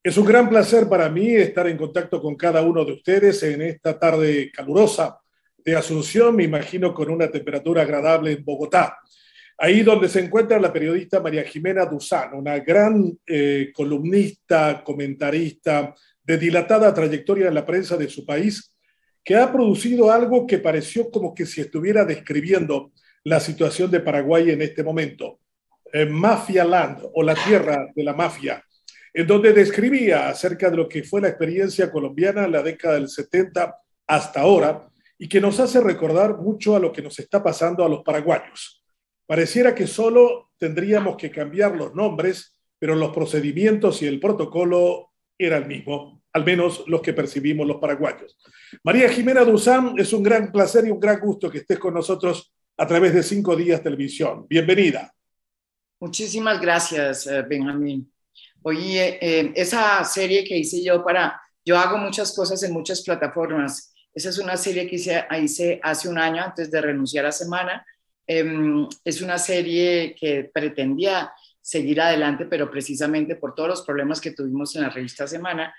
Es un gran placer para mí estar en contacto con cada uno de ustedes en esta tarde calurosa de Asunción, me imagino con una temperatura agradable en Bogotá. Ahí donde se encuentra la periodista María Jimena Duzán, una gran columnista, comentarista de dilatada trayectoria en la prensa de su país, que ha producido algo que pareció como que si estuviera describiendo la situación de Paraguay en este momento. Mafia Land o la tierra de la mafia, en donde describía acerca de lo que fue la experiencia colombiana en la década del 70 hasta ahora y que nos hace recordar mucho a lo que nos está pasando a los paraguayos. Pareciera que solo tendríamos que cambiar los nombres, pero los procedimientos y el protocolo era el mismo, al menos los que percibimos los paraguayos. María Jimena Duzán, es un gran placer y un gran gusto que estés con nosotros a través de 5 Días Televisión. Bienvenida. Muchísimas gracias, Benjamín. Oye, esa serie que hice yo hago muchas cosas en muchas plataformas. Esa es una serie que hice hace un año antes de renunciar a Semana. Es una serie que pretendía seguir adelante, pero precisamente por todos los problemas que tuvimos en la revista Semana,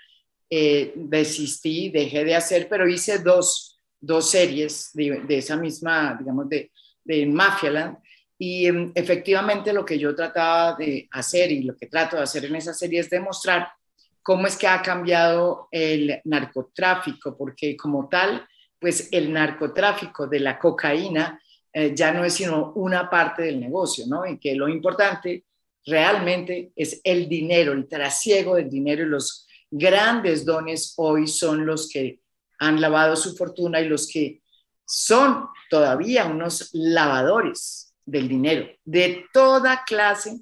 desistí, dejé de hacer, pero hice dos series de esa misma, digamos, de Mafialand. Y efectivamente lo que yo trataba de hacer y lo que trato de hacer en esa serie es demostrar cómo es que ha cambiado el narcotráfico, porque como tal, pues el narcotráfico de la cocaína ya no es sino una parte del negocio, ¿no? Y que lo importante realmente es el dinero, el trasiego del dinero, y los grandes dones hoy son los que han lavado su fortuna y los que son todavía unos lavadores del dinero, de toda clase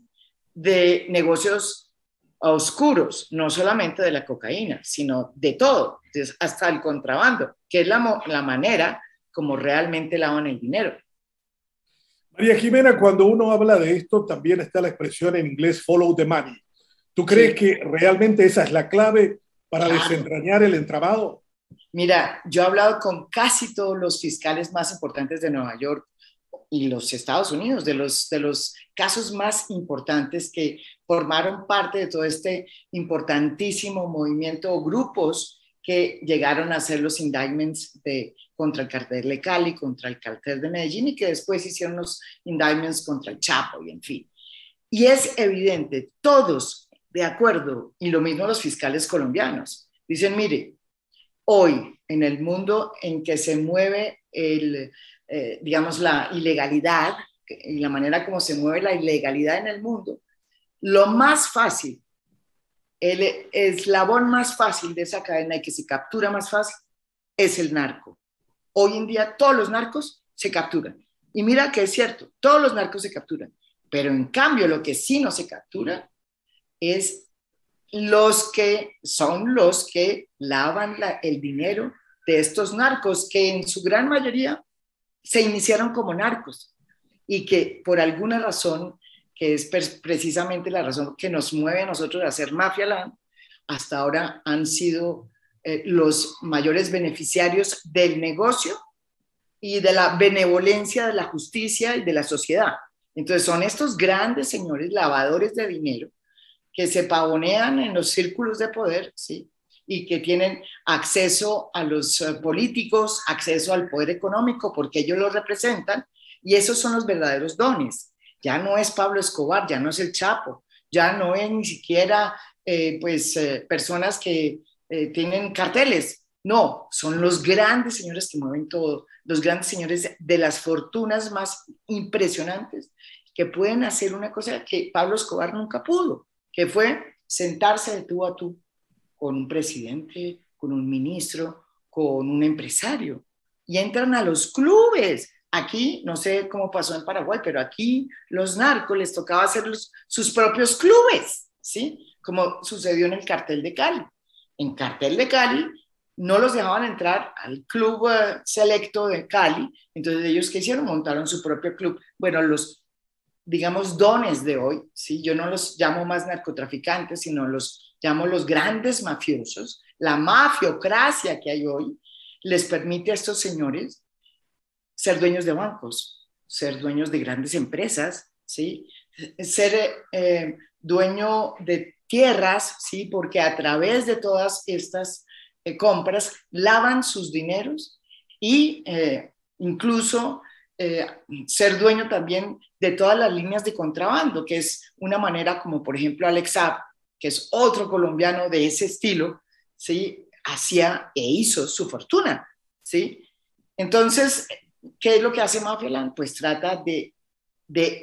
de negocios oscuros, no solamente de la cocaína, sino de todo, hasta el contrabando, que es la manera como realmente lavan el dinero. María Jimena, cuando uno habla de esto, también está la expresión en inglés follow the money. ¿Tú crees Sí, que realmente esa es la clave para claro. desentrañar el entramado? Mira, yo he hablado con casi todos los fiscales más importantes de Nueva York y los Estados Unidos, de los casos más importantes que formaron parte de todo este importantísimo movimiento o grupos que llegaron a hacer los indictments contra el cartel de Cali, contra el cartel de Medellín y que después hicieron los indictments contra el Chapo y en fin. Y es evidente, todos de acuerdo, y lo mismo los fiscales colombianos, dicen, mire, hoy en el mundo en que se mueve digamos, la ilegalidad y la manera como se mueve la ilegalidad en el mundo, lo más fácil, el eslabón más fácil de esa cadena y que se captura más fácil es el narco. Hoy en día todos los narcos se capturan. Y mira que es cierto, todos los narcos se capturan, pero en cambio lo que sí no se captura es los que lavan el dinero de estos narcos, que en su gran mayoría se iniciaron como narcos y que por alguna razón, que es precisamente la razón que nos mueve a nosotros a hacer Mafia Land, hasta ahora han sido los mayores beneficiarios del negocio y de la benevolencia de la justicia y de la sociedad. Entonces son estos grandes señores lavadores de dinero que se pavonean en los círculos de poder, ¿sí? Y que tienen acceso a los políticos, acceso al poder económico, porque ellos lo representan, y esos son los verdaderos dones. Ya no es Pablo Escobar, ya no es el Chapo, ya no es ni siquiera personas que tienen carteles. No, son los grandes señores que mueven todo, los grandes señores de las fortunas más impresionantes, que pueden hacer una cosa que Pablo Escobar nunca pudo, que fue sentarse de tú a tú con un presidente, con un ministro, con un empresario. Y entran a los clubes. Aquí, no sé cómo pasó en Paraguay, pero aquí los narcos les tocaba hacer sus propios clubes, ¿sí? Como sucedió en el cartel de Cali. En cartel de Cali no los dejaban entrar al club selecto de Cali, entonces ellos ¿qué hicieron? Montaron su propio club. Bueno, los digamos, dones de hoy, ¿sí? Yo no los llamo más narcotraficantes, sino los llamo los grandes mafiosos. La mafiocracia que hay hoy les permite a estos señores ser dueños de bancos, ser dueños de grandes empresas, ¿sí? Ser dueño de tierras, ¿sí? Porque a través de todas estas compras lavan sus dineros y incluso ser dueño también de todas las líneas de contrabando, que es una manera como por ejemplo Alex Saab, que es otro colombiano de ese estilo, ¿sí? Hacía e hizo su fortuna, ¿sí? Entonces, ¿qué es lo que hace Mafialand? Pues trata de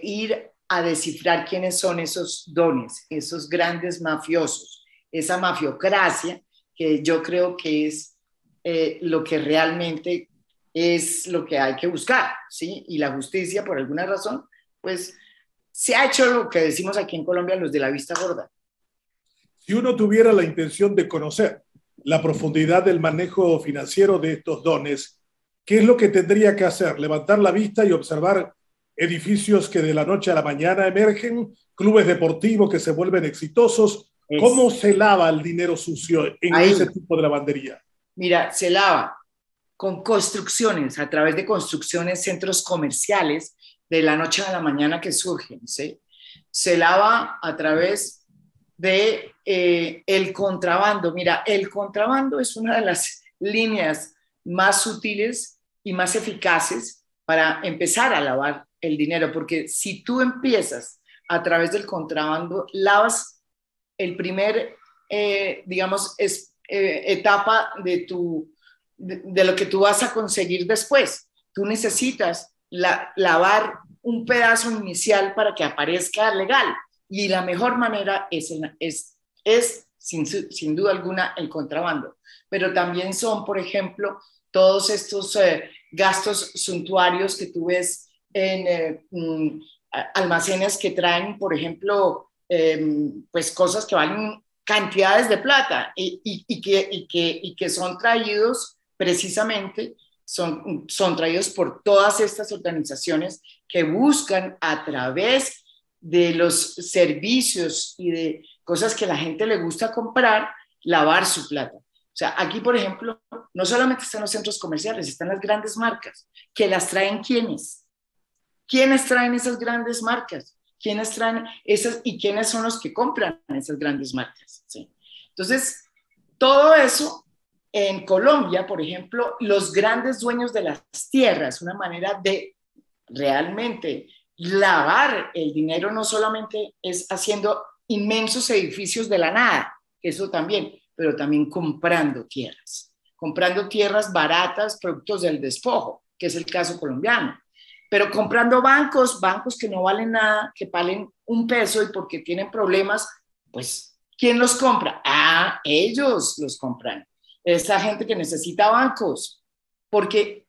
ir a descifrar quiénes son esos dones, esos grandes mafiosos, esa mafiocracia que yo creo que es lo que realmente es lo que hay que buscar, ¿sí? Y la justicia, por alguna razón, pues se ha hecho lo que decimos aquí en Colombia, los de la vista gorda. Si uno tuviera la intención de conocer la profundidad del manejo financiero de estos dones, ¿qué es lo que tendría que hacer? ¿Levantar la vista y observar edificios que de la noche a la mañana emergen, clubes deportivos que se vuelven exitosos? ¿Cómo se lava el dinero sucio en Ahí, ese tipo de lavandería? mira, se lava con construcciones, a través de construcciones, centros comerciales, de la noche a la mañana que surgen, ¿sí? Se lava a través de el contrabando. Mira, el contrabando es una de las líneas más sutiles y más eficaces para empezar a lavar el dinero, porque si tú empiezas a través del contrabando, lavas el primer, digamos, etapa de lo que tú vas a conseguir después. Tú necesitas lavar un pedazo inicial para que aparezca legal. Y la mejor manera es sin duda alguna, el contrabando. Pero también son, por ejemplo, todos estos gastos suntuarios que tú ves en almacenes que traen, por ejemplo, pues cosas que valen cantidades de plata y que son traídos precisamente, son traídos por todas estas organizaciones que buscan a través de los servicios y de cosas que a la gente le gusta comprar, lavar su plata. O sea, aquí, por ejemplo, no solamente están los centros comerciales, están las grandes marcas. ¿Que las traen quiénes? ¿Quiénes traen esas grandes marcas? ¿Quiénes traen esas y quiénes son los que compran esas grandes marcas? ¿Sí? Entonces, todo eso en Colombia, por ejemplo, los grandes dueños de las tierras, una manera de realmente lavar el dinero no solamente es haciendo inmensos edificios de la nada, eso también, pero también comprando tierras baratas, productos del despojo, que es el caso colombiano, pero comprando bancos que no valen nada, que valen un peso y porque tienen problemas, pues, ¿quién los compra? Ah, ellos los compran. Esa gente que necesita bancos, porque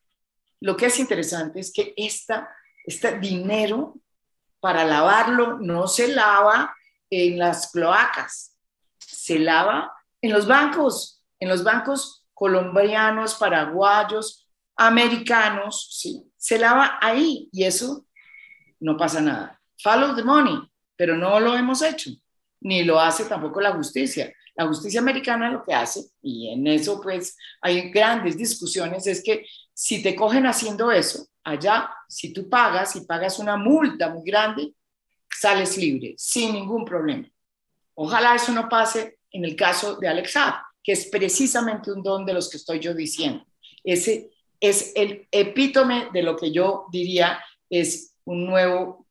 lo que es interesante es que este dinero para lavarlo no se lava en las cloacas, se lava en los bancos colombianos, paraguayos, americanos, ¿sí? Se lava ahí y eso no pasa nada. Follow the money, pero no lo hemos hecho, ni lo hace tampoco la justicia. La justicia americana lo que hace, y en eso pues hay grandes discusiones, es que si te cogen haciendo eso, allá, si tú pagas y pagas una multa muy grande, sales libre, sin ningún problema. Ojalá eso no pase en el caso de Alex Saab, que es precisamente un don de los que estoy yo diciendo. Ese es el epítome de lo que yo diría es un nuevo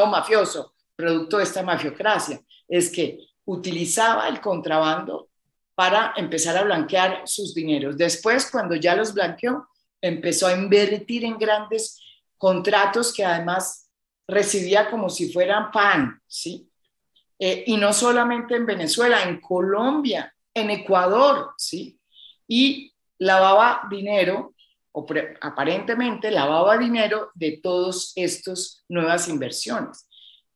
mafioso, producto de esta mafiocracia, es que utilizaba el contrabando para empezar a blanquear sus dineros. Después, cuando ya los blanqueó, empezó a invertir en grandes contratos que además recibía como si fueran pan, ¿sí? Y no solamente en Venezuela, en Colombia, en Ecuador, ¿sí? Y lavaba dinero, aparentemente lavaba dinero de todas estas nuevas inversiones.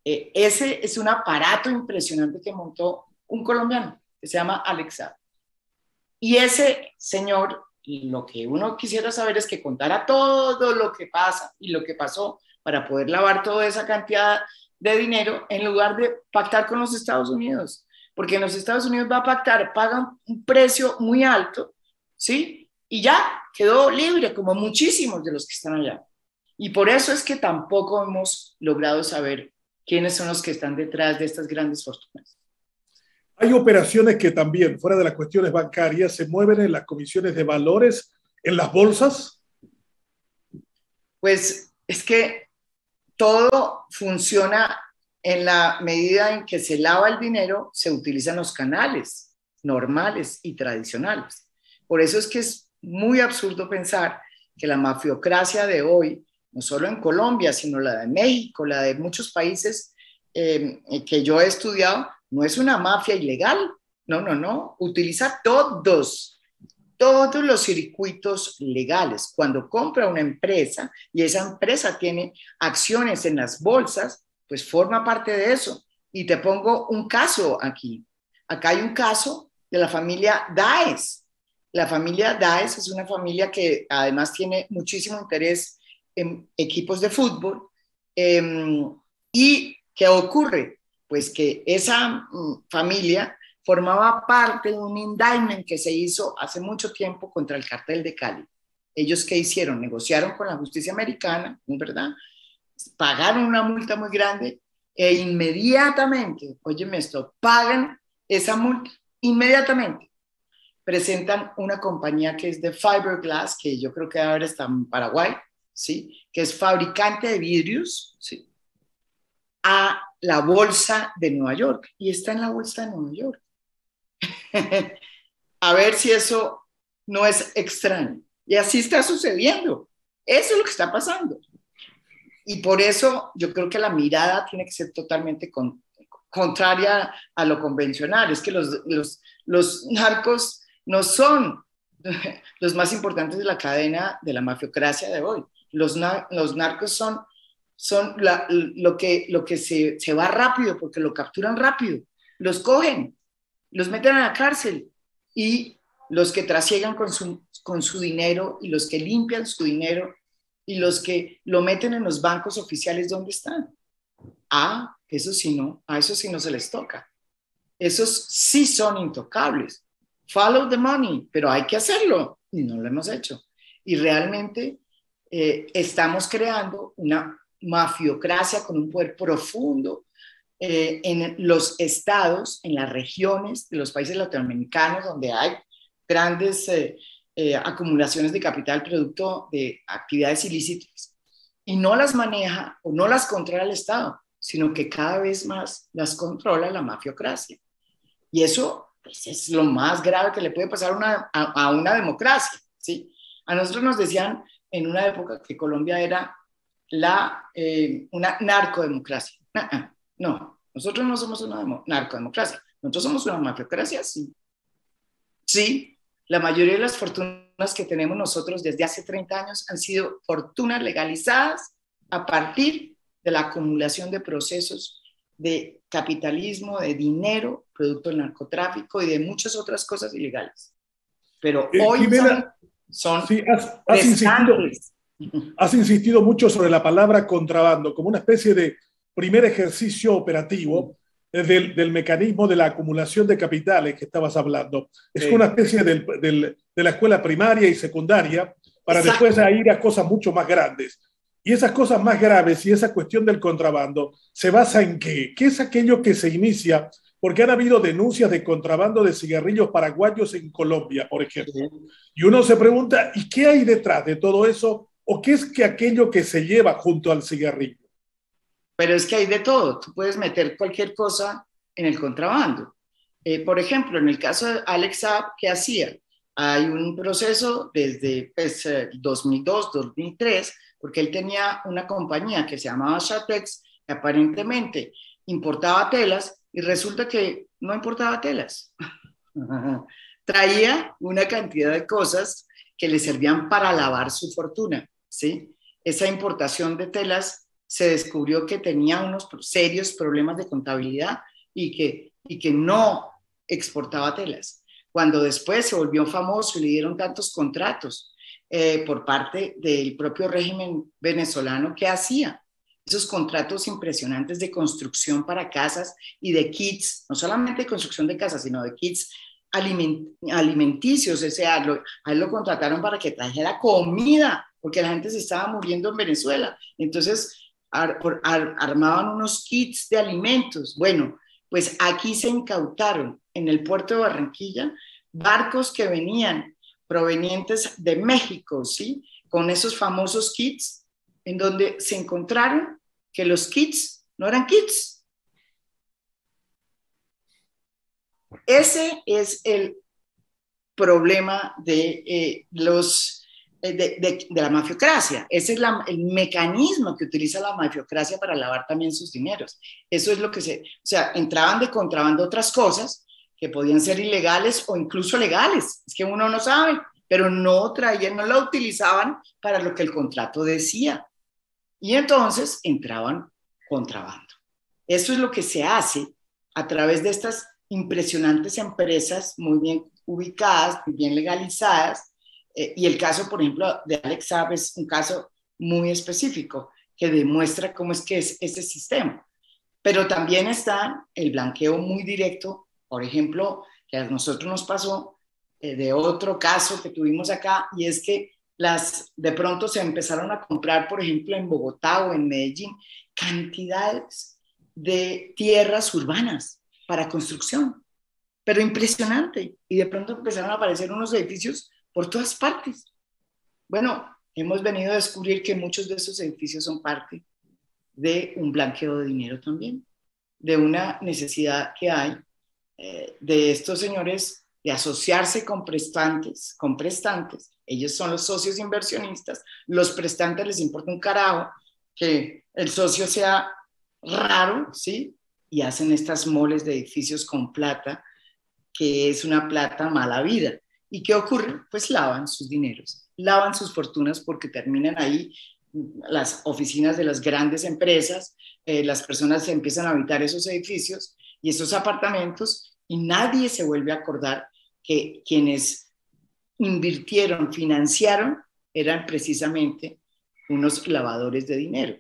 Ese es un aparato impresionante que montó un colombiano que se llama Alex Saab. Y ese señor, lo que uno quisiera saber es que contara todo lo que pasa y lo que pasó para poder lavar toda esa cantidad de dinero en lugar de pactar con los Estados Unidos. Porque en los Estados Unidos va a pactar, pagan un precio muy alto, ¿sí? Y ya quedó libre, como muchísimos de los que están allá. Y por eso es que tampoco hemos logrado saber quiénes son los que están detrás de estas grandes fortunas. Hay operaciones que también, fuera de las cuestiones bancarias, se mueven en las comisiones de valores, en las bolsas. Pues es que todo funciona en la medida en que se lava el dinero, se utilizan los canales normales y tradicionales. Por eso es que es muy absurdo pensar que la mafiocracia de hoy, no solo en Colombia, sino la de México, la de muchos países que yo he estudiado, no es una mafia ilegal. No, no, no. Utiliza todos los circuitos legales. Cuando compra una empresa y esa empresa tiene acciones en las bolsas, pues forma parte de eso. Y te pongo un caso aquí. Acá hay un caso de la familia Daes. La familia Daes es una familia que además tiene muchísimo interés en equipos de fútbol. ¿Y qué ocurre? Pues que esa familia formaba parte de un indictment que se hizo hace mucho tiempo contra el cartel de Cali. ¿Ellos qué hicieron? Negociaron con la justicia americana, ¿verdad? Pagaron una multa muy grande e inmediatamente, óyeme esto, pagan esa multa, inmediatamente presentan una compañía que es de fiberglass, que yo creo que ahora está en Paraguay, ¿sí? Que es fabricante de vidrios, ¿sí? A la bolsa de Nueva York, y está en la bolsa de Nueva York. A ver si eso no es extraño. Y así está sucediendo. Eso es lo que está pasando. Y por eso yo creo que la mirada tiene que ser totalmente contraria a lo convencional. Es que los narcos no son los más importantes de la cadena de la mafiocracia de hoy. Los narcos son lo que se va rápido, porque lo capturan rápido, los cogen, los meten a la cárcel, y los que trasiegan con su dinero, y los que limpian su dinero, y los que lo meten en los bancos oficiales, ¿dónde están? Eso sí no, a esos sí no se les toca. Esos sí son intocables. Follow the money, pero hay que hacerlo, y no lo hemos hecho. Y realmente estamos creando una mafiocracia con un poder profundo en los estados, en las regiones de los países latinoamericanos, donde hay grandes acumulaciones de capital producto de actividades ilícitas, y no las maneja o no las controla el Estado, sino que cada vez más las controla la mafiocracia. Y eso, pues, es lo más grave que le puede pasar a una democracia, ¿sí? A nosotros nos decían en una época que Colombia era una narcodemocracia. No, nosotros no somos una narcodemocracia, nosotros somos una mafiocracia, sí. Sí, la mayoría de las fortunas que tenemos nosotros desde hace 30 años han sido fortunas legalizadas a partir de la acumulación de procesos de capitalismo, de dinero, producto del narcotráfico y de muchas otras cosas ilegales. Pero hoy Jimena, son sí, has insistido mucho sobre la palabra contrabando como una especie de primer ejercicio operativo del mecanismo de la acumulación de capitales que estabas hablando. Es una especie de la escuela primaria y secundaria para después ir a cosas mucho más grandes. Y esas cosas más graves y esa cuestión del contrabando se basa en ¿qué? ¿Qué es aquello que se inicia? Porque han habido denuncias de contrabando de cigarrillos paraguayos en Colombia, por ejemplo. Y uno se pregunta, ¿y qué hay detrás de todo eso? ¿O qué es que aquello que se lleva junto al cigarrillo? Pero es que hay de todo. Tú puedes meter cualquier cosa en el contrabando. Por ejemplo, en el caso de Alex Saab, ¿qué hacía? Hay un proceso desde 2002, 2003, porque él tenía una compañía que se llamaba Shatex, que aparentemente importaba telas, y resulta que no importaba telas. Traía una cantidad de cosas que le servían para lavar su fortuna, ¿sí? Esa importación de telas se descubrió que tenía unos serios problemas de contabilidad y que no exportaba telas. Cuando después se volvió famoso y le dieron tantos contratos por parte del propio régimen venezolano, ¿qué hacía? Esos contratos impresionantes de construcción para casas y de kits, no solamente de construcción de casas, sino de kits alimenticios. O sea, a él lo contrataron para que trajera comida, porque la gente se estaba muriendo en Venezuela. Entonces armaban unos kits de alimentos. Bueno, pues aquí se incautaron en el puerto de Barranquilla barcos que venían provenientes de México, ¿sí? Con esos famosos kits, en donde se encontraron que los kits no eran kits. Ese es el problema de la mafiocracia. Ese es el mecanismo que utiliza la mafiocracia para lavar también sus dineros. Eso es lo que o sea, entraban de contrabando otras cosas que podían ser ilegales o incluso legales. Es que uno no sabe, pero no traían, no la utilizaban para lo que el contrato decía. Y entonces entraban contrabando. Eso es lo que se hace a través de estas impresionantes empresas muy bien ubicadas, muy bien legalizadas, y el caso, por ejemplo, de Alex Saab es un caso muy específico que demuestra cómo es que es ese sistema. Pero también está el blanqueo muy directo, por ejemplo, que a nosotros nos pasó de otro caso que tuvimos acá, y es que de pronto se empezaron a comprar, por ejemplo, en Bogotá o en Medellín, cantidades de tierras urbanas para construcción, pero impresionante. Y de pronto empezaron a aparecer unos edificios por todas partes. Bueno, hemos venido a descubrir que muchos de esos edificios son parte de un blanqueo de dinero también, de una necesidad que hay de estos señores de asociarse con prestantes. Ellos son los socios inversionistas, los prestantes les importa un carajo que el socio sea raro, ¿sí? Y hacen estas moles de edificios con plata, que es una plata mala vida. ¿Y qué ocurre? Pues lavan sus dineros, lavan sus fortunas porque terminan ahí las oficinas de las grandes empresas, las personas empiezan a habitar esos edificios y esos apartamentos y nadie se vuelve a acordar que quienes invirtieron, financiaron, eran precisamente unos lavadores de dinero.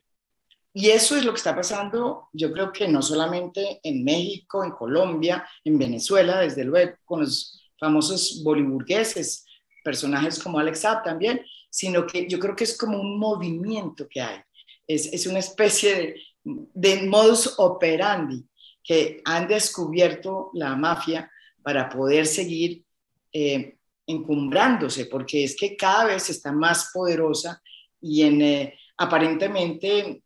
Y eso es lo que está pasando, yo creo que no solamente en México, en Colombia, en Venezuela, desde luego, con los famosos boliburgueses, personajes como Alex Saab también, sino que yo creo que es como un movimiento que hay. Es una especie de modus operandi que han descubierto la mafia para poder seguir encumbrándose, porque es que cada vez está más poderosa y aparentemente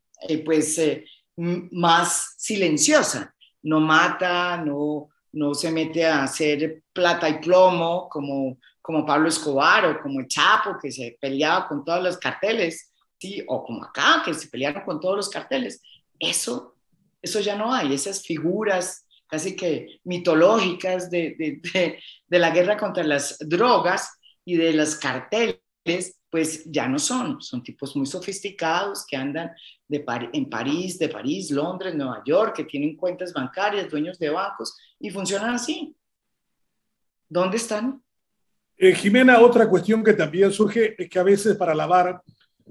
más silenciosa. No mata, no se mete a hacer plata y plomo como Pablo Escobar o como el Chapo, que se peleaba con todos los carteles, ¿sí? O como acá, que se pelearon con todos los carteles. Eso ya no hay, esas figuras casi que mitológicas de la guerra contra las drogas y de los carteles, pues ya no son tipos muy sofisticados que andan en París, Londres, Nueva York, que tienen cuentas bancarias, dueños de bancos y funcionan así. ¿Dónde están? Jimena, otra cuestión que también surge es que a veces para lavar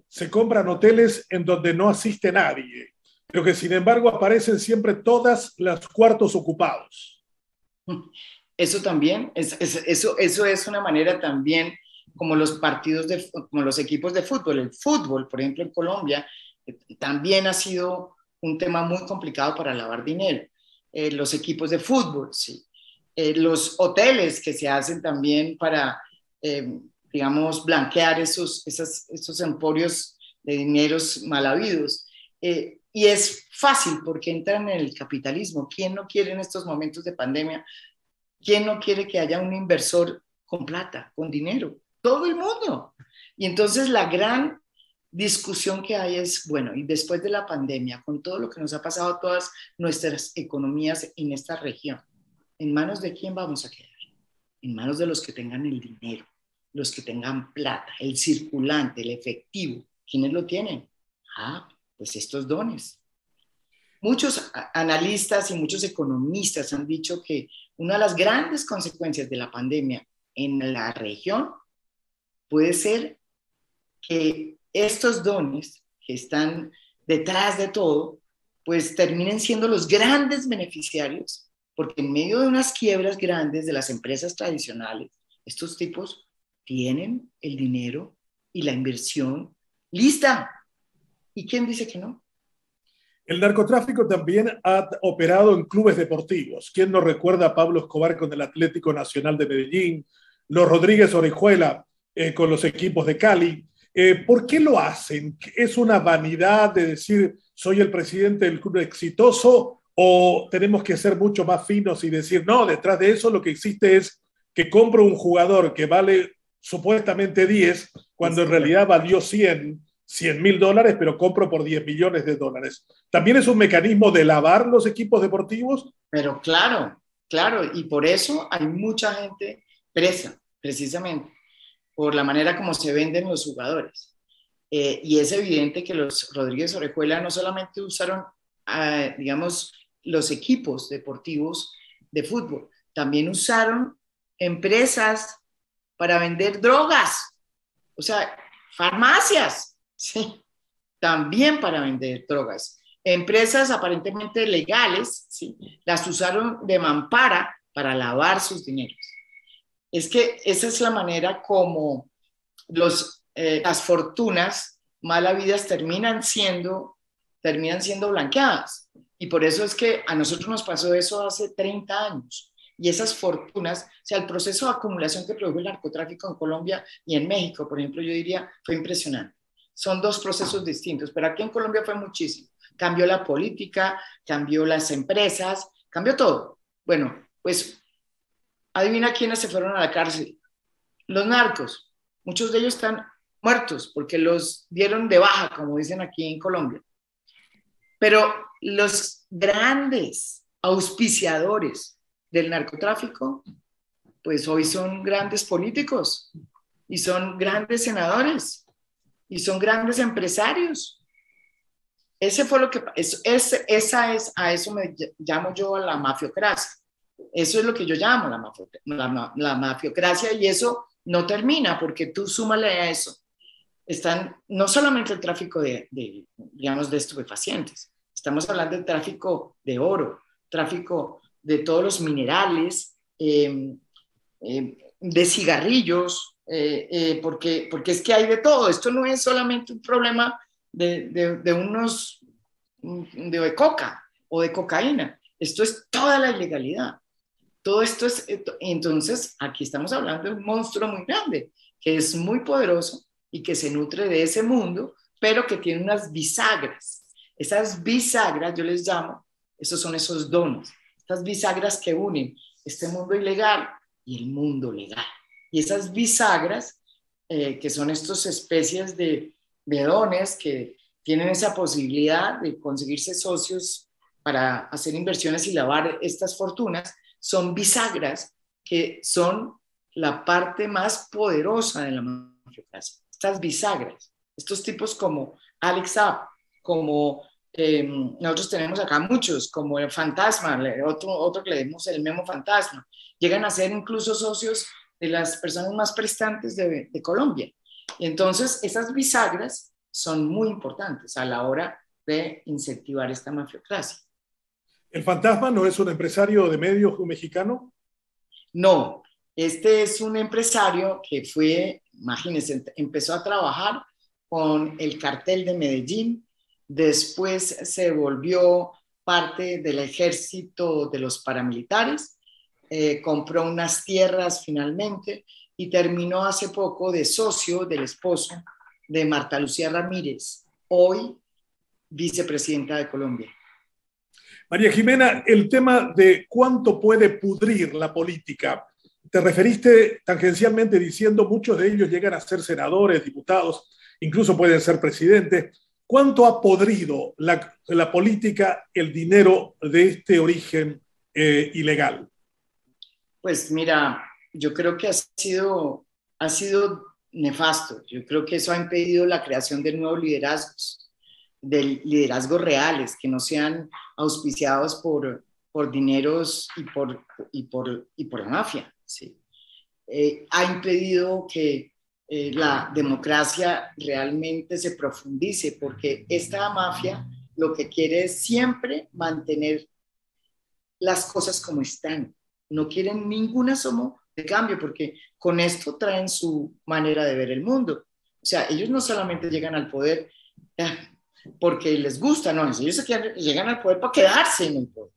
se compran hoteles en donde no asiste nadie, pero que sin embargo aparecen siempre todas los cuartos ocupados. Eso también, eso es una manera también como los partidos, como los equipos de fútbol. El fútbol, por ejemplo, en Colombia, también ha sido un tema muy complicado para lavar dinero. Los equipos de fútbol, sí. Los hoteles que se hacen también para, digamos, blanquear esos emporios de dineros mal habidos. Y es fácil porque entran en el capitalismo. ¿Quién no quiere en estos momentos de pandemia? ¿Quién no quiere que haya un inversor con plata, con dinero? Todo el mundo. Y entonces la gran discusión que hay es, bueno, y después de la pandemia, con todo lo que nos ha pasado a todas nuestras economías en esta región, ¿en manos de quién vamos a quedar? En manos de los que tengan el dinero, los que tengan plata, el circulante, el efectivo. ¿Quiénes lo tienen? Pues estos dones. Muchos analistas y muchos economistas han dicho que una de las grandes consecuencias de la pandemia en la región puede ser que estos dones que están detrás de todo, pues terminen siendo los grandes beneficiarios, porque en medio de unas quiebras grandes de las empresas tradicionales, estos tipos tienen el dinero y la inversión lista. ¿Y quién dice que no? El narcotráfico también ha operado en clubes deportivos. ¿Quién no recuerda a Pablo Escobar con el Atlético Nacional de Medellín? Los Rodríguez Orejuela con los equipos de Cali. ¿Por qué lo hacen? ¿Es una vanidad de decir soy el presidente del club exitoso o tenemos que ser mucho más finos y decir no, detrás de eso lo que existe es que compro un jugador que vale supuestamente 10 cuando en realidad valió 100 mil dólares, pero compro por 10 millones de dólares? ¿También es un mecanismo de lavar los equipos deportivos? Pero claro, claro, y por eso hay mucha gente presa, precisamente, por la manera como se venden los jugadores. Y es evidente que los Rodríguez Orejuela no solamente usaron, digamos, los equipos deportivos de fútbol, también usaron empresas para vender drogas, o sea, farmacias, sí, también para vender drogas. Empresas aparentemente legales, ¿sí? Las usaron de mampara para lavar sus dineros. Es que esa es la manera como las fortunas mal habidas terminan siendo blanqueadas. Y por eso es que a nosotros nos pasó eso hace 30 años. Y esas fortunas, o sea, el proceso de acumulación que produjo el narcotráfico en Colombia y en México, por ejemplo, yo diría, fue impresionante. Son dos procesos distintos, pero aquí en Colombia fue muchísimo. Cambió la política, cambió las empresas, cambió todo. Bueno, pues adivina quiénes se fueron a la cárcel. Los narcos. Muchos de ellos están muertos porque los dieron de baja, como dicen aquí en Colombia. Pero los grandes auspiciadores del narcotráfico, pues hoy son grandes políticos y son grandes senadores y son grandes empresarios. Ese fue lo que, a eso me llamo yo la mafiocracia. Eso es lo que yo llamo la mafiocracia, y eso no termina porque tú súmale a eso. Están no solamente el tráfico digamos, de estupefacientes, estamos hablando del tráfico de oro, tráfico de todos los minerales, de cigarrillos, porque es que hay de todo. Esto no es solamente un problema de coca o de cocaína. Esto es toda la ilegalidad. Todo esto es, entonces, aquí estamos hablando de un monstruo muy grande, que es muy poderoso y que se nutre de ese mundo, pero que tiene unas bisagras. Esas bisagras, yo les llamo, esos son esos dones, estas bisagras que unen este mundo ilegal y el mundo legal. Y esas bisagras, que son estas especies de dones que tienen esa posibilidad de conseguirse socios para hacer inversiones y lavar estas fortunas, son bisagras que son la parte más poderosa de la mafiocracia. Estas bisagras, estos tipos como Alex Saab, como nosotros tenemos acá muchos, como el Fantasma, otro que le dimos el Memo Fantasma, llegan a ser incluso socios de las personas más prestantes de Colombia. Y entonces esas bisagras son muy importantes a la hora de incentivar esta mafiocracia. ¿El Fantasma no es un empresario de medios mexicano? No, este es un empresario que fue, imagínense, empezó a trabajar con el cartel de Medellín, después se volvió parte del ejército de los paramilitares, compró unas tierras finalmente y terminó hace poco de socio del esposo de Marta Lucía Ramírez, hoy vicepresidenta de Colombia. María Jimena, el tema de cuánto puede pudrir la política, te referiste tangencialmente diciendo muchos de ellos llegan a ser senadores, diputados, incluso pueden ser presidentes. ¿Cuánto ha podrido la política el dinero de este origen ilegal? Pues mira, yo creo que ha sido nefasto. Yo creo que eso ha impedido la creación de nuevos liderazgos, de liderazgos reales, que no sean auspiciados por dineros y por la mafia. ¿Sí? Ha impedido que la democracia realmente se profundice, porque esta mafia lo que quiere es siempre mantener las cosas como están. No quieren ningún asomo de cambio, porque con esto traen su manera de ver el mundo. O sea, ellos no solamente llegan al poder porque les gusta, no, ellos llegan al poder para quedarse en el poder.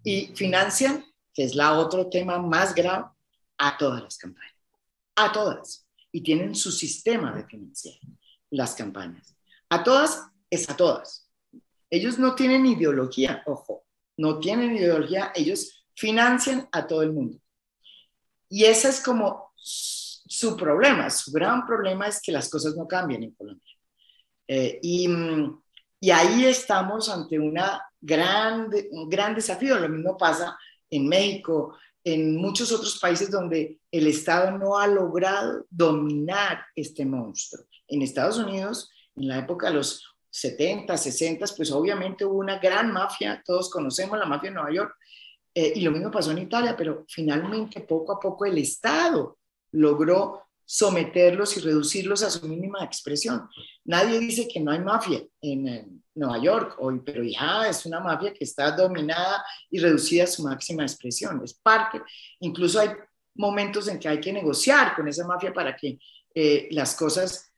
Y financian, que es la otro tema más grave, a todas las campañas, a todas. Y tienen su sistema de financiar las campañas. A todas es a todas. Ellos no tienen ideología, ojo, no tienen ideología, ellos financian a todo el mundo. Y ese es como su problema, su gran problema es que las cosas no cambian en Colombia. Y ahí estamos ante un gran desafío. Lo mismo pasa en México, en muchos otros países donde el Estado no ha logrado dominar este monstruo. En Estados Unidos, en la época de los 70, 60, pues obviamente hubo una gran mafia, todos conocemos la mafia de Nueva York, y lo mismo pasó en Italia, pero finalmente poco a poco el Estado logró someterlos y reducirlos a su mínima expresión. Nadie dice que no hay mafia en Nueva York hoy, pero ya es una mafia que está dominada y reducida a su máxima expresión. Es parte, incluso hay momentos en que hay que negociar con esa mafia para que las cosas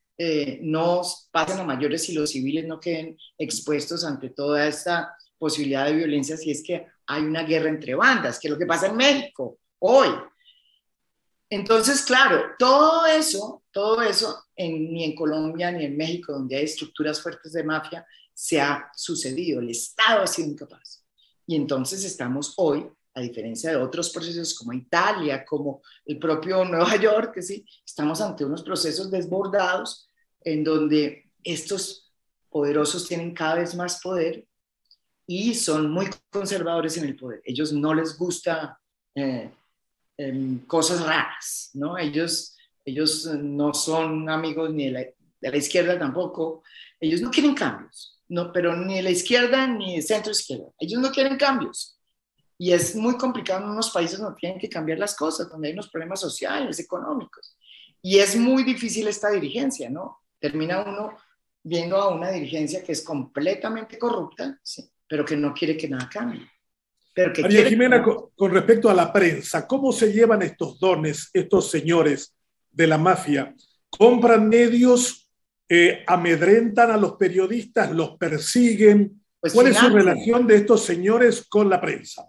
no pasen a mayores y los civiles no queden expuestos ante toda esta posibilidad de violencia si es que hay una guerra entre bandas, que es lo que pasa en México hoy. Entonces, claro, todo eso ni en Colombia ni en México, donde hay estructuras fuertes de mafia, se ha sucedido. El Estado ha sido incapaz. Y entonces estamos hoy, a diferencia de otros procesos como Italia, como el propio Nueva York, que sí, estamos ante unos procesos desbordados en donde estos poderosos tienen cada vez más poder y son muy conservadores en el poder. Ellos no les gusta cosas raras, ¿no? Ellos no son amigos ni de la izquierda tampoco. Ellos no quieren cambios, no, pero ni de la izquierda ni de centro izquierda. Ellos no quieren cambios. Y es muy complicado en unos países donde tienen que cambiar las cosas, donde hay unos problemas sociales, económicos. Y es muy difícil esta dirigencia, ¿no? Termina uno viendo a una dirigencia que es completamente corrupta, ¿sí? Pero que no quiere que nada cambie. Pero que María Jimena, con respecto a la prensa, ¿cómo se llevan estos dones, estos señores de la mafia? ¿Compran medios, amedrentan a los periodistas, los persiguen? Pues ¿Cuál es su financian. relación de estos señores con la prensa?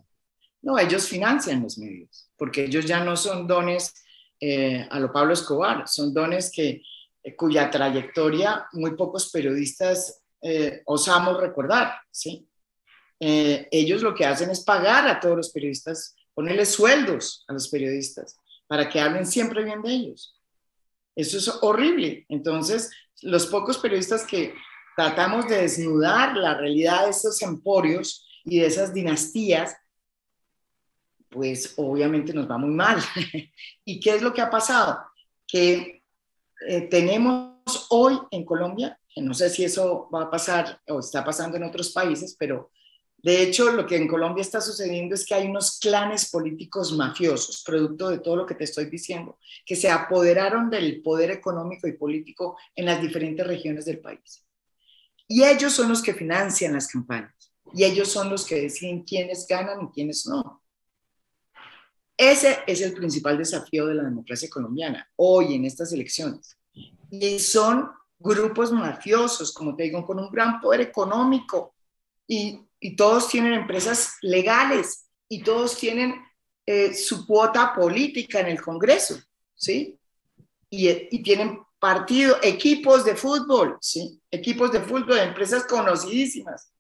No, ellos financian los medios, porque ellos ya no son dones a lo Pablo Escobar, son dones cuya trayectoria muy pocos periodistas osamos recordar, ¿sí? Ellos lo que hacen es pagar a todos los periodistas, ponerles sueldos a los periodistas para que hablen siempre bien de ellos. Eso es horrible. Entonces, los pocos periodistas que tratamos de desnudar la realidad de esos emporios y de esas dinastías, pues obviamente nos va muy mal. ¿Y qué es lo que ha pasado? Que tenemos hoy en Colombia, que no sé si eso va a pasar o está pasando en otros países, pero de hecho lo que en Colombia está sucediendo es que hay unos clanes políticos mafiosos, producto de todo lo que te estoy diciendo, que se apoderaron del poder económico y político en las diferentes regiones del país. Y ellos son los que financian las campañas. Y ellos son los que deciden quiénes ganan y quiénes no. Ese es el principal desafío de la democracia colombiana hoy en estas elecciones. Y son grupos mafiosos, como te digo, con un gran poder económico y todos tienen empresas legales y todos tienen su cuota política en el Congreso, ¿sí? Y tienen equipos de fútbol, ¿sí? Equipos de fútbol de empresas conocidísimas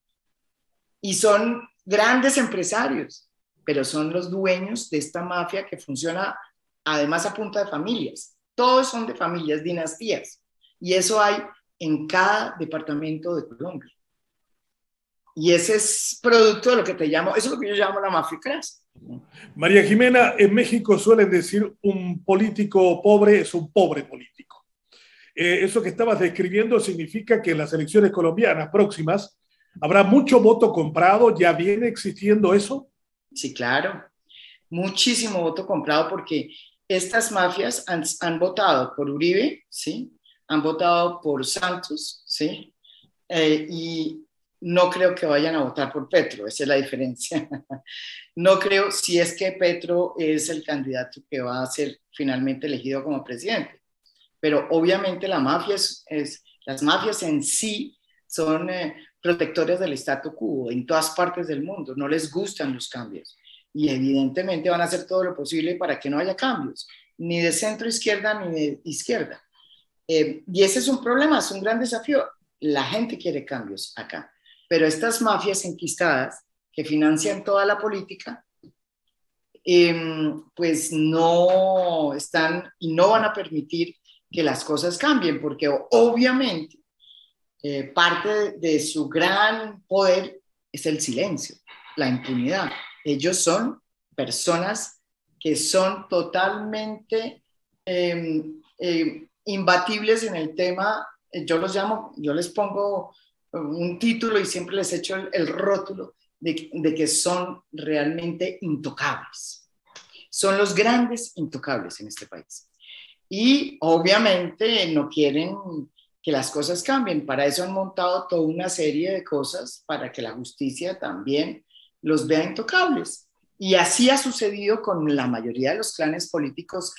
y son grandes empresarios, pero son los dueños de esta mafia que funciona además a punta de familias. Todos son de familias, dinastías. Y eso hay en cada departamento de Colombia. Y ese es producto de lo que eso es lo que yo llamo la mafiocracia. María Jimena, en México suelen decir un político pobre es un pobre político. Eso que estabas describiendo significa que en las elecciones colombianas próximas habrá mucho voto comprado. ¿Ya viene existiendo eso? Sí, claro. Muchísimo voto comprado porque estas mafias han votado por Uribe, ¿sí? Han votado por Santos, ¿sí? Y no creo que vayan a votar por Petro, esa es la diferencia. No creo, si es que Petro es el candidato que va a ser finalmente elegido como presidente. Pero obviamente la mafia las mafias en sí son protectores del statu quo en todas partes del mundo, no les gustan los cambios y evidentemente van a hacer todo lo posible para que no haya cambios, ni de centro izquierda ni de izquierda. Y ese es un problema, es un gran desafío. La gente quiere cambios acá, pero estas mafias enquistadas que financian toda la política, pues no están y no van a permitir que las cosas cambien, porque obviamente parte de su gran poder es el silencio, la impunidad. Ellos son personas que son totalmente imbatibles en el tema. Yo los llamo, yo les pongo un título y siempre les echo el rótulo de que son realmente intocables. Son los grandes intocables en este país. Y obviamente no quieren que las cosas cambien. Para eso han montado toda una serie de cosas para que la justicia también los vea intocables. Y así ha sucedido con la mayoría de los clanes políticos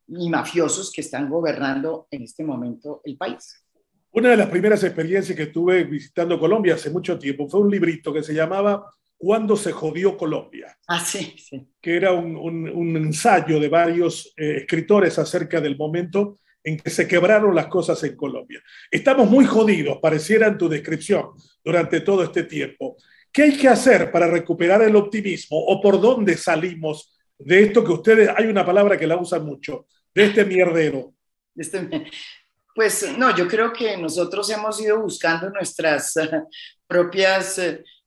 y mafiosos que están gobernando en este momento el país. Una de las primeras experiencias que tuve visitando Colombia hace mucho tiempo fue un librito que se llamaba ¿Cuándo se jodió Colombia? Ah, sí, sí. Que era un ensayo de varios escritores acerca del momento en que se quebraron las cosas en Colombia. Estamos muy jodidos, pareciera en tu descripción, durante todo este tiempo. ¿Qué hay que hacer para recuperar el optimismo o por dónde salimos de esto que ustedes, hay una palabra que la usan mucho, de este mierdero? Pues no, yo creo que nosotros hemos ido buscando nuestras propias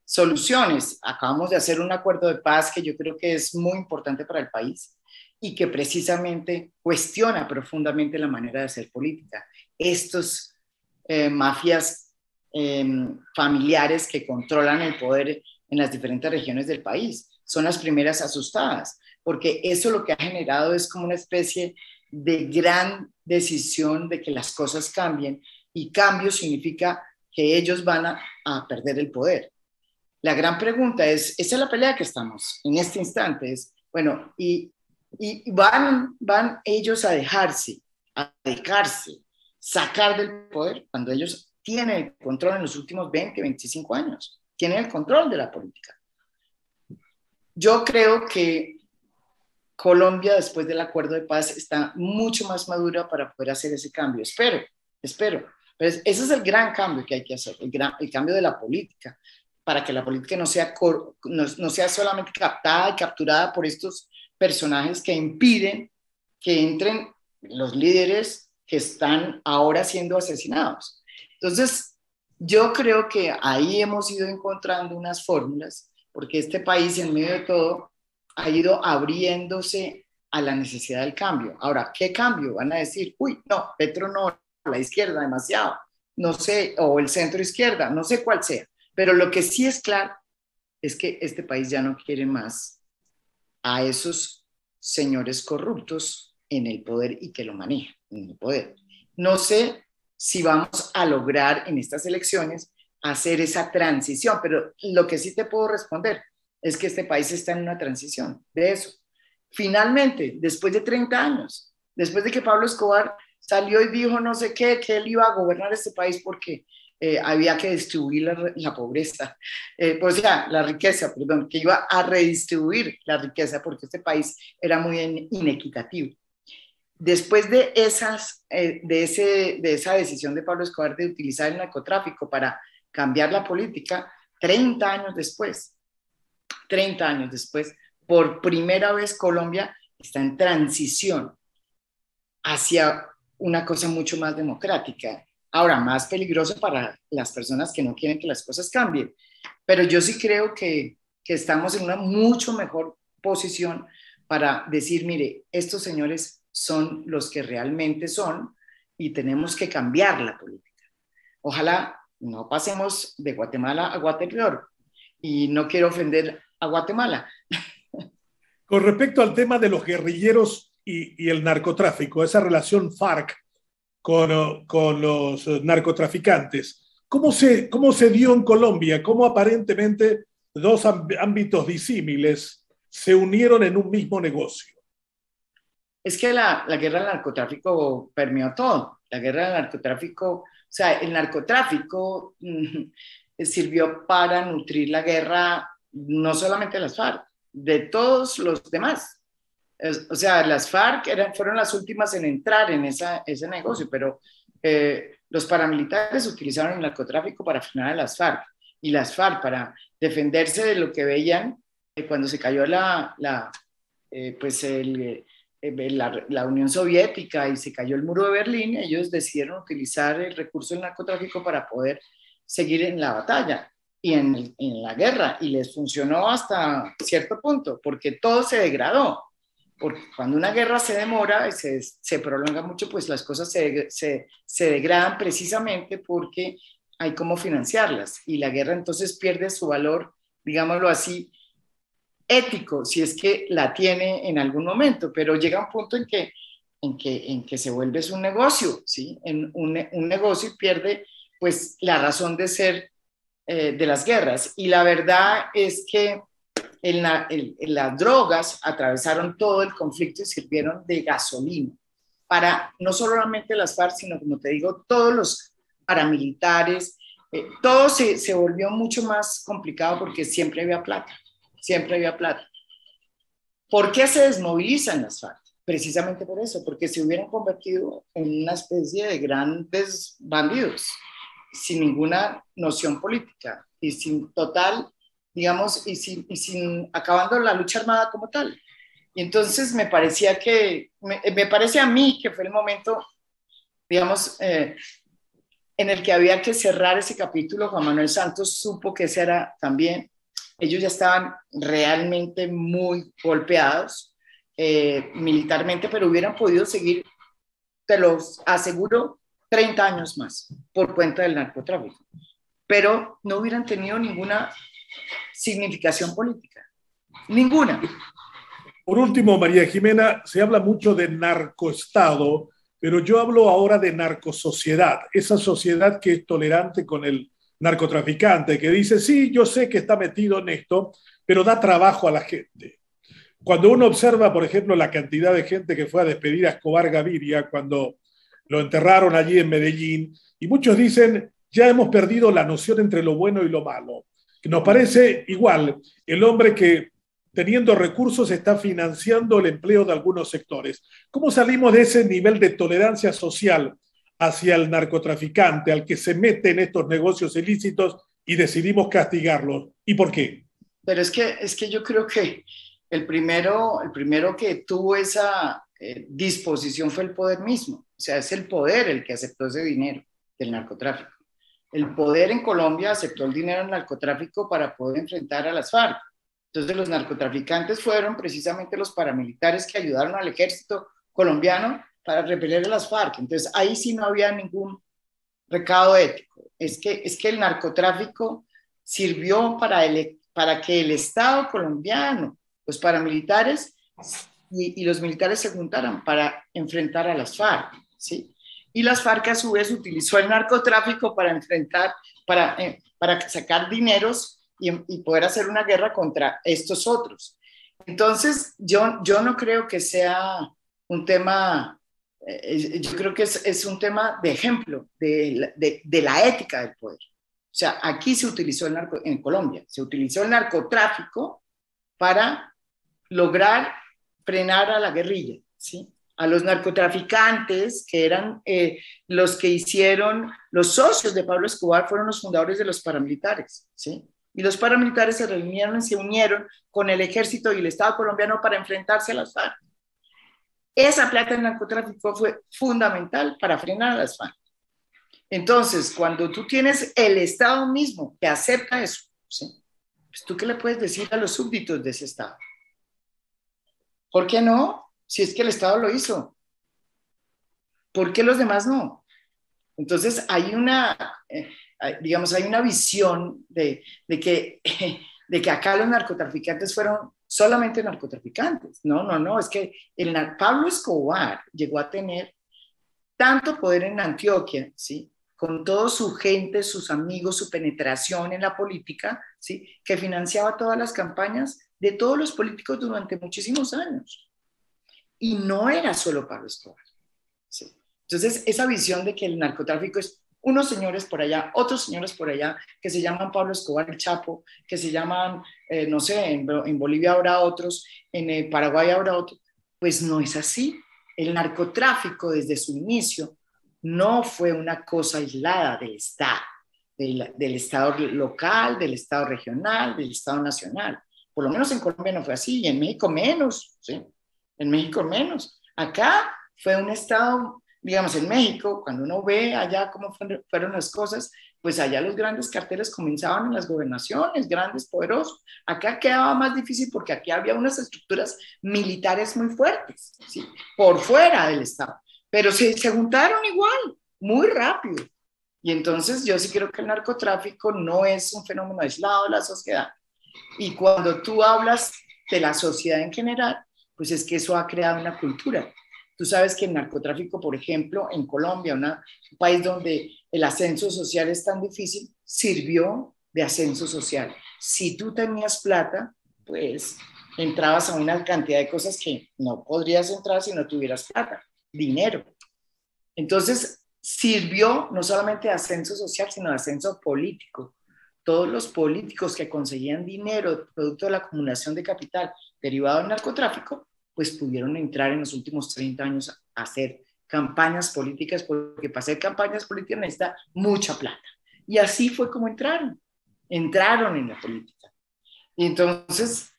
soluciones. Acabamos de hacer un acuerdo de paz que yo creo que es muy importante para el país y que precisamente cuestiona profundamente la manera de hacer política. Estos mafias familiares que controlan el poder en las diferentes regiones del país son las primeras asustadas, porque eso lo que ha generado es como una especie de gran decisión de que las cosas cambien, y cambio significa que ellos van a perder el poder. La gran pregunta es, esa es la pelea que estamos en este instante, es, bueno, y van ellos a dejarse sacar del poder cuando ellos tienen el control en los últimos 20, 25 años, tienen el control de la política. Yo creo que Colombia, después del acuerdo de paz, está mucho más madura para poder hacer ese cambio. Espero. Pero ese es el gran cambio que hay que hacer, el cambio de la política, para que la política no sea solamente captada y capturada por estos personajes que impiden que entren los líderes que están ahora siendo asesinados. Entonces, yo creo que ahí hemos ido encontrando unas fórmulas, porque este país, en medio de todo, ha ido abriéndose a la necesidad del cambio. Ahora, ¿qué cambio? Van a decir, uy, no, Petro no, la izquierda demasiado, no sé, o el centro izquierda, no sé cuál sea. Pero lo que sí es claro es que este país ya no quiere más a esos señores corruptos en el poder y que lo manejan en el poder. No sé si vamos a lograr en estas elecciones hacer esa transición, pero lo que sí te puedo responder es que este país está en una transición de eso. Finalmente, después de 30 años, después de que Pablo Escobar salió y dijo no sé qué, que él iba a gobernar este país porque había que distribuir la pobreza, o sea, la riqueza, perdón, que iba a redistribuir la riqueza porque este país era muy inequitativo. Después de esa decisión de Pablo Escobar de utilizar el narcotráfico para cambiar la política, 30 años después, por primera vez Colombia está en transición hacia una cosa mucho más democrática. Ahora, más peligroso para las personas que no quieren que las cosas cambien. Pero yo sí creo que estamos en una mucho mejor posición para decir, mire, estos señores son los que realmente son y tenemos que cambiar la política. Ojalá no pasemos de Guatemala a Guatemala, y no quiero ofender a Guatemala. Con respecto al tema de los guerrilleros y el narcotráfico, esa relación FARC con los narcotraficantes, ¿cómo se dio en Colombia? ¿Cómo aparentemente dos ámbitos disímiles se unieron en un mismo negocio? Es que la guerra del narcotráfico permeó todo. La guerra del narcotráfico, o sea, el narcotráfico sirvió para nutrir la guerra no solamente de las FARC, de todos los demás. O sea, las FARC fueron las últimas en entrar en ese negocio, pero los paramilitares utilizaron el narcotráfico para frenar a las FARC y las FARC para defenderse de lo que veían cuando se cayó pues la Unión Soviética y se cayó el muro de Berlín. Ellos decidieron utilizar el recurso del narcotráfico para poder seguir en la batalla y en la guerra, y les funcionó hasta cierto punto, porque todo se degradó. Porque cuando una guerra se demora y se prolonga mucho, pues las cosas se degradan precisamente porque hay cómo financiarlas, y la guerra entonces pierde su valor, digámoslo así, ético, si es que la tiene en algún momento, pero llega un punto en que se vuelve un negocio, ¿sí? Un negocio, y pierde pues la razón de ser de las guerras. Y la verdad es que las drogas atravesaron todo el conflicto y sirvieron de gasolina para no solamente las FARC, sino, como te digo, todos los paramilitares. Todo se volvió mucho más complicado porque siempre había plata, siempre había plata. ¿Por qué se desmovilizan las FARC? Precisamente por eso, porque se hubieran convertido en una especie de grandes bandidos, sin ninguna noción política y sin total, digamos, y sin acabando la lucha armada como tal. Y entonces me parece a mí que fue el momento, digamos, en el que había que cerrar ese capítulo. Juan Manuel Santos supo que ese era también, ellos ya estaban realmente muy golpeados militarmente, pero hubieran podido seguir, te los aseguro, 30 años más por cuenta del narcotráfico, pero no hubieran tenido ninguna significación política, ninguna. Por último, María Jimena, se habla mucho de narcoestado, pero yo hablo ahora de narcosociedad, esa sociedad que es tolerante con el narcotraficante, que dice, sí, yo sé que está metido en esto, pero da trabajo a la gente. Cuando uno observa, por ejemplo, la cantidad de gente que fue a despedir a Escobar Gaviria cuando lo enterraron allí en Medellín, y muchos dicen, ya hemos perdido la noción entre lo bueno y lo malo. Nos parece igual el hombre que teniendo recursos está financiando el empleo de algunos sectores. ¿Cómo salimos de ese nivel de tolerancia social hacia el narcotraficante, al que se mete en estos negocios ilícitos y decidimos castigarlos? ¿Y por qué? Pero es que yo creo que el primero que tuvo esa disposición fue el poder mismo. O sea, es el poder el que aceptó ese dinero del narcotráfico. El poder en Colombia aceptó el dinero del narcotráfico para poder enfrentar a las FARC. Entonces los narcotraficantes fueron precisamente los paramilitares que ayudaron al ejército colombiano para repeler a las FARC. Entonces ahí sí no había ningún recado ético. Es que el narcotráfico sirvió para que el Estado colombiano, los paramilitares y los militares se juntaran para enfrentar a las FARC, ¿sí? Y las FARC a su vez utilizó el narcotráfico para enfrentar, para sacar dineros y poder hacer una guerra contra estos otros. Entonces, yo no creo que sea un tema, yo creo que es un tema de ejemplo de la ética del poder. O sea, aquí se utilizó en Colombia, se utilizó el narcotráfico para lograr frenar a la guerrilla, ¿sí? A los narcotraficantes, que eran los que hicieron, los socios de Pablo Escobar fueron los fundadores de los paramilitares, ¿sí? Y los paramilitares se reunieron y se unieron con el ejército y el Estado colombiano para enfrentarse a las FARC. Esa plata del narcotráfico fue fundamental para frenar a las FARC. Entonces, cuando tú tienes el Estado mismo que acepta eso, ¿sí? Pues tú, ¿qué le puedes decir a los súbditos de ese Estado? ¿Por qué no? Si es que el Estado lo hizo. ¿Por qué los demás no? Entonces hay digamos, hay una visión de que acá los narcotraficantes fueron solamente narcotraficantes. No, es que Pablo Escobar llegó a tener tanto poder en Antioquia, ¿sí? Con toda su gente, sus amigos, su penetración en la política, ¿sí? Que financiaba todas las campañas de todos los políticos durante muchísimos años. Y no era solo Pablo Escobar. ¿Sí? Entonces, esa visión de que el narcotráfico es unos señores por allá, otros señores por allá, que se llaman Pablo Escobar el Chapo, que se llaman, no sé, en Bolivia habrá otros, en Paraguay habrá otros, pues no es así. El narcotráfico desde su inicio no fue una cosa aislada del Estado, del Estado local, del Estado regional, del Estado nacional. Por lo menos en Colombia no fue así, y en México menos, ¿sí? En México menos. Acá fue un Estado, digamos, en México, cuando uno ve allá cómo fueron las cosas, pues allá los grandes carteles comenzaban en las gobernaciones, grandes, poderosos. Acá quedaba más difícil porque aquí había unas estructuras militares muy fuertes, ¿sí? Por fuera del Estado. Pero se juntaron igual, muy rápido. Y entonces yo sí creo que el narcotráfico no es un fenómeno aislado de la sociedad. Y cuando tú hablas de la sociedad en general, pues es que eso ha creado una cultura. Tú sabes que el narcotráfico, por ejemplo, en Colombia, un país donde el ascenso social es tan difícil, sirvió de ascenso social. Si tú tenías plata, pues entrabas a una cantidad de cosas que no podrías entrar si no tuvieras plata, dinero. Entonces, sirvió no solamente de ascenso social, sino de ascenso político. Todos los políticos que conseguían dinero producto de la acumulación de capital derivado del narcotráfico, pues pudieron entrar en los últimos 30 años a hacer campañas políticas, porque para hacer campañas políticas necesita mucha plata. Y así fue como entraron en la política. Y entonces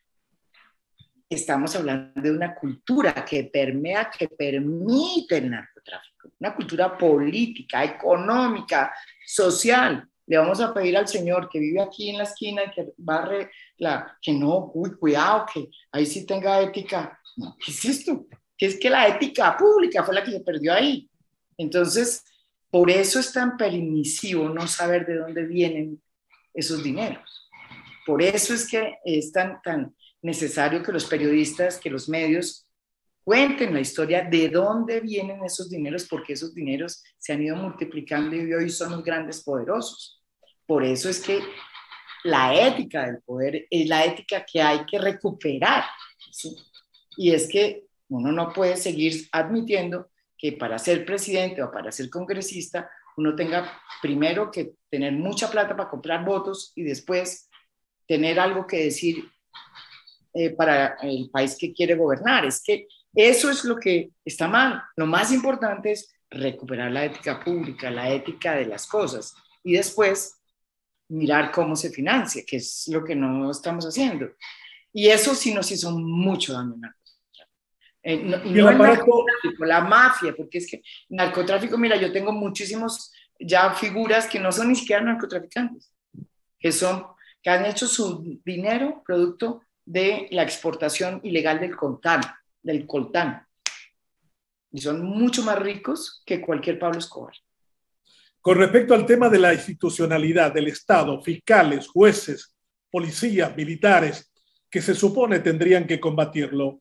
estamos hablando de una cultura que permea, que permite el narcotráfico, una cultura política, económica, social. Le vamos a pedir al señor que vive aquí en la esquina y que barre que no, uy, cuidado, que ahí sí tenga ética. No, ¿qué es esto? Que es que la ética pública fue la que se perdió ahí. Entonces, por eso es tan permisivo no saber de dónde vienen esos dineros. Por eso es que es tan necesario que los periodistas, que los medios cuenten la historia de dónde vienen esos dineros, porque esos dineros se han ido multiplicando y hoy son los grandes poderosos. Por eso es que la ética del poder es la ética que hay que recuperar, ¿sí? Y es que uno no puede seguir admitiendo que para ser presidente o para ser congresista uno tenga primero que tener mucha plata para comprar votos y después tener algo que decir para el país que quiere gobernar. Es que eso es lo que está mal. Lo más importante es recuperar la ética pública, la ética de las cosas y después mirar cómo se financia, que es lo que no estamos haciendo. Y eso sí nos hizo mucho daño. Y no el narcotráfico, la mafia, porque es que narcotráfico, mira, yo tengo muchísimos ya figuras que no son ni siquiera narcotraficantes, que han hecho su dinero producto de la exportación ilegal del coltán. Y son mucho más ricos que cualquier Pablo Escobar. Con respecto al tema de la institucionalidad del Estado, fiscales, jueces, policías, militares, que se supone tendrían que combatirlo,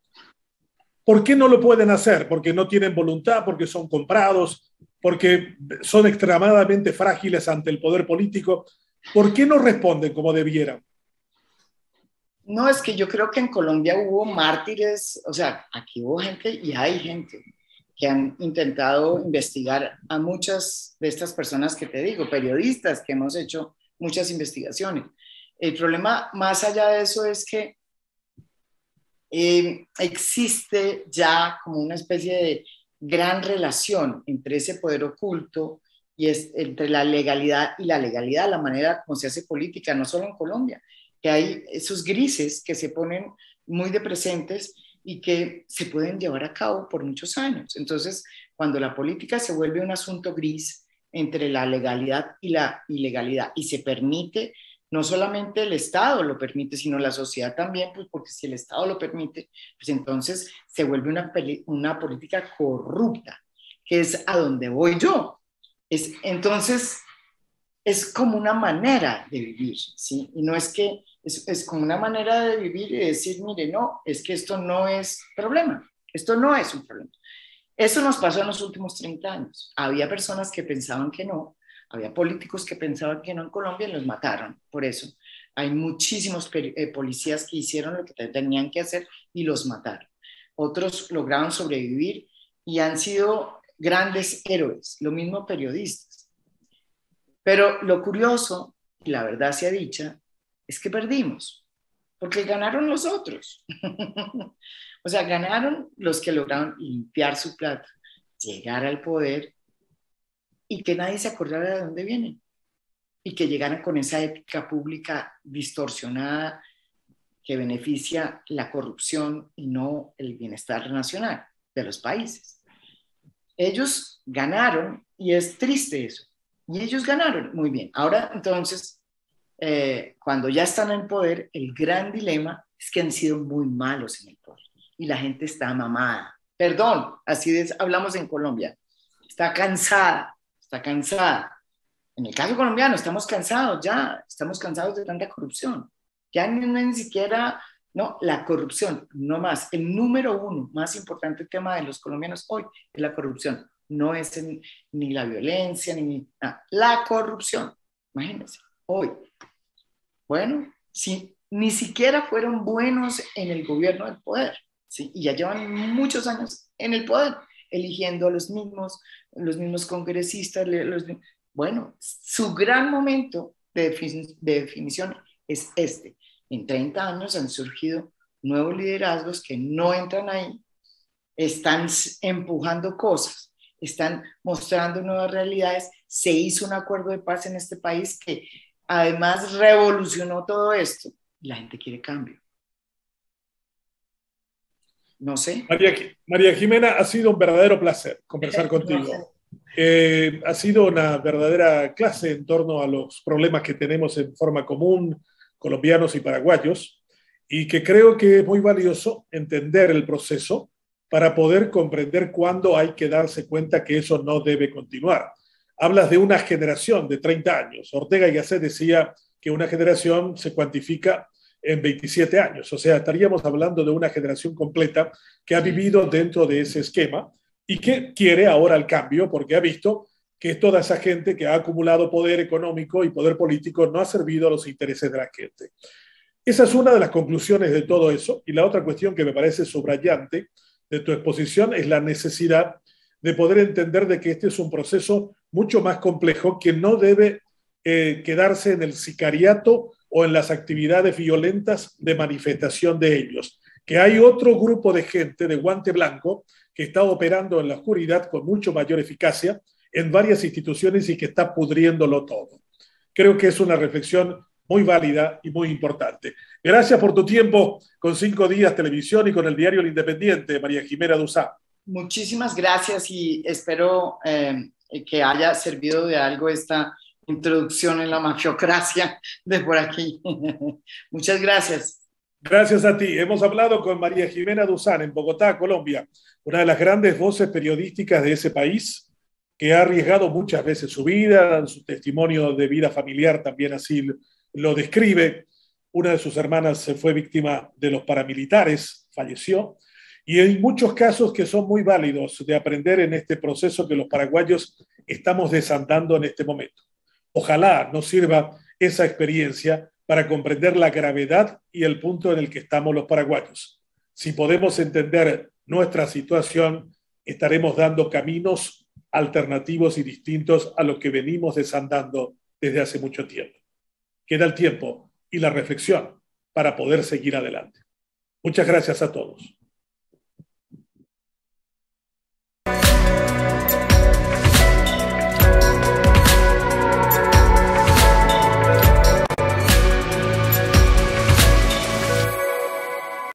¿por qué no lo pueden hacer? Porque no tienen voluntad, porque son comprados, porque son extremadamente frágiles ante el poder político. ¿Por qué no responden como debieran? No, es que yo creo que en Colombia hubo mártires, o sea, aquí hubo gente y hay gente que han intentado investigar a muchas de estas personas que te digo, periodistas que hemos hecho muchas investigaciones. El problema más allá de eso es que existe ya como una especie de gran relación entre ese poder oculto y entre la legalidad y la legalidad, la manera como se hace política, no solo en Colombia, que hay esos grises que se ponen muy de presentes y que se pueden llevar a cabo por muchos años. Entonces, cuando la política se vuelve un asunto gris entre la legalidad y la ilegalidad y se permite, no solamente el Estado lo permite, sino la sociedad también, pues porque si el Estado lo permite, pues entonces se vuelve una política corrupta, que es a donde voy yo. Entonces, es como una manera de vivir, ¿sí? Y no es que, es como una manera de vivir y decir, mire, no, es que esto no es problema, esto no es un problema. Eso nos pasó en los últimos 30 años. Había personas que pensaban que no, había políticos que pensaban que no en Colombia y los mataron. Por eso hay muchísimos policías que hicieron lo que tenían que hacer y los mataron. otros lograron sobrevivir y han sido grandes héroes, lo mismo periodistas. Pero lo curioso, y la verdad sea dicha, es que perdimos, porque ganaron los otros. O sea, ganaron los que lograron limpiar su plata, llegar al poder y que nadie se acordara de dónde vienen y que llegaran con esa ética pública distorsionada que beneficia la corrupción y no el bienestar nacional de los países. Ellos ganaron y es triste eso. Y ellos ganaron, muy bien. Ahora entonces, cuando ya están en poder, el gran dilema es que han sido muy malos en el poder y la gente está mamada. Perdón, así hablamos en Colombia. Está cansada, está cansada. En el caso colombiano estamos cansados ya, estamos cansados de tanta corrupción. Ya ni siquiera, no, la corrupción, no más. El número uno más importante tema de los colombianos hoy es la corrupción. No es ni la violencia, ni nada. La corrupción. Imagínense, hoy. Bueno, sí, ni siquiera fueron buenos en el gobierno del poder, ¿sí? Y ya llevan muchos años en el poder, eligiendo a los mismos congresistas. Bueno, su gran momento de definición es este. En 30 años han surgido nuevos liderazgos que no entran ahí, están empujando cosas, están mostrando nuevas realidades. Se hizo un acuerdo de paz en este país que además revolucionó todo esto. La gente quiere cambio. No sé. María Jimena, ha sido un verdadero placer conversar contigo. Ha sido una verdadera clase en torno a los problemas que tenemos en forma común, colombianos y paraguayos, y que creo que es muy valioso entender el proceso para poder comprender cuándo hay que darse cuenta que eso no debe continuar. Hablas de una generación de 30 años. Ortega y Gasset decía que una generación se cuantifica en 27 años. O sea, estaríamos hablando de una generación completa que ha vivido dentro de ese esquema y que quiere ahora el cambio porque ha visto que toda esa gente que ha acumulado poder económico y poder político no ha servido a los intereses de la gente. Esa es una de las conclusiones de todo eso. Y la otra cuestión que me parece subrayante de tu exposición es la necesidad de poder entender de que este es un proceso mucho más complejo que no debe quedarse en el sicariato o en las actividades violentas de manifestación de ellos, que hay otro grupo de gente de guante blanco que está operando en la oscuridad con mucho mayor eficacia en varias instituciones y que está pudriéndolo todo. Creo que es una reflexión muy válida y muy importante. Gracias por tu tiempo con 5 Días Televisión y con el diario El Independiente, María Jimena Duzá. Muchísimas gracias y espero que haya servido de algo esta introducción en la mafiocracia de por aquí. Muchas gracias. Gracias a ti. Hemos hablado con María Jimena Duzán en Bogotá, Colombia, una de las grandes voces periodísticas de ese país, que ha arriesgado muchas veces su vida, su testimonio de vida familiar también así lo describe. Una de sus hermanas se fue víctima de los paramilitares, falleció, y hay muchos casos que son muy válidos de aprender en este proceso que los paraguayos estamos desandando en este momento. Ojalá nos sirva esa experiencia para comprender la gravedad y el punto en el que estamos los paraguayos. Si podemos entender nuestra situación, estaremos dando caminos alternativos y distintos a lo que venimos desandando desde hace mucho tiempo. Queda el tiempo y la reflexión para poder seguir adelante. Muchas gracias a todos.